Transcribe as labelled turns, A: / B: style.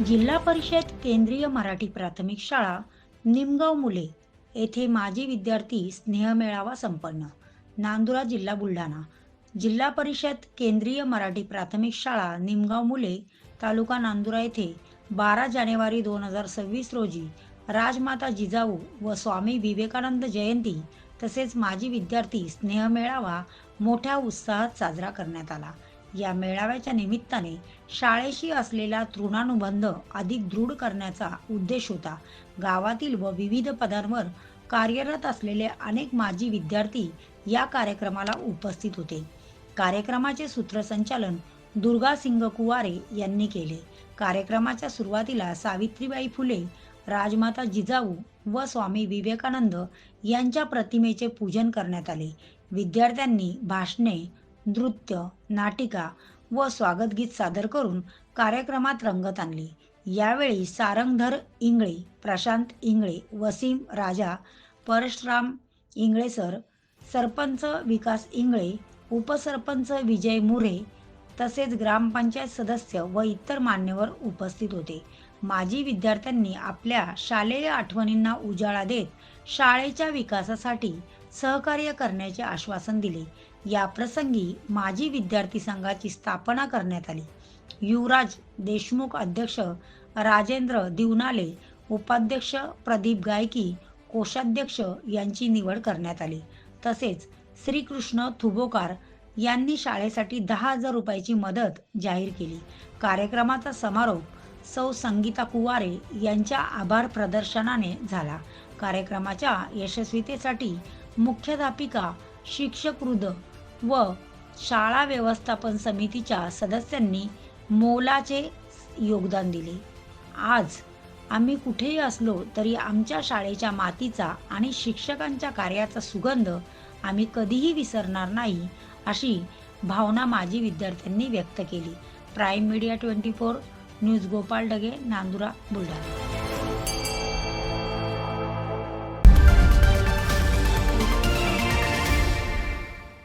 A: जिल्हा परिषद केंद्रीय मराठी प्राथमिक शाळा निमगाव मुले येथे माजी विद्यार्थी स्नेह मेळावा संपन्न. नांदुरा जिल्हा बुलढाणा. जिल्हा परिषद केंद्रीय मराठी प्राथमिक शाळा निमगाव मुले तालुका नांदुरा येथे 12 जानेवारी 2026 रोजी राजमाता जिजाऊ व स्वामी विवेकानंद जयंती तसेच माजी विद्यार्थी स्नेह मेळावा मोठ्या उत्साहात साजरा करण्यात आला. या मेळाव्याच्या निमित्ताने शाळेशी असलेला तृणानुबंध अधिक दृढ करण्याचा उद्देश होता. गावातील व विविध पदांवर कार्यरत असलेले अनेक माजी विद्यार्थी या कार्यक्रमाला उपस्थित होते. कार्यक्रमाचे सूत्रसंचालन दुर्गा सिंग कुवारे यांनी केले. कार्यक्रमाच्या सुरुवातीला सावित्रीबाई फुले, राजमाता जिजाऊ व स्वामी विवेकानंद यांच्या प्रतिमेचे पूजन करण्यात आले. विद्यार्थ्यांनी भाषणे, नृत्य, नाटिका व स्वागतगीत सादर करून कार्यक्रमात रंगत आणली. यावेळी सारंगधर इंगळे, प्रशांत इंगळे, वसीम राजा, परशुराम इंगळे सर, सरपंच विकास इंगळे, उपसरपंच विजय मुरे तसेच ग्रामपंचायत सदस्य व इतर मान्यवर उपस्थित होते. माजी विद्यार्थ्यांनी आपल्या शालेय आठवणींना उजाळा देत शाळेच्या विकासासाठी सहकार्य करण्याचे आश्वासन दिले. या प्रसंगी माजी विद्यार्थी संघाची स्थापना करण्यात आली. युवराज देशमुख अध्यक्ष, राजेंद्र दिवनाले उपाध्यक्ष, प्रदीप गायकी कोषाध्यक्ष यांची निवड करण्यात आली. तसेच श्रीकृष्ण थुबोकार यांनी शाळेसाठी 10,000 रुपयाची मदत जाहीर केली. कार्यक्रमाचा समारोप सौ संगीता कुवारे यांच्या आभार प्रदर्शनाने झाला. कार्यक्रमाच्या यशस्वीतेसाठी मुख्याध्यापिका, शिक्षकवृंद व शाळा व्यवस्थापन समितीच्या सदस्यांनी मोलाचे योगदान दिले. आज आम्ही कुठेही असलो तरी आमच्या शाळेच्या मातीचा आणि शिक्षकांच्या कार्याचा सुगंध आम्ही कधीही विसरणार नाही, अशी भावना माजी विद्यार्थ्यांनी व्यक्त केली. Prime media 24 news Gopal Dage, Nandura, Buldhana.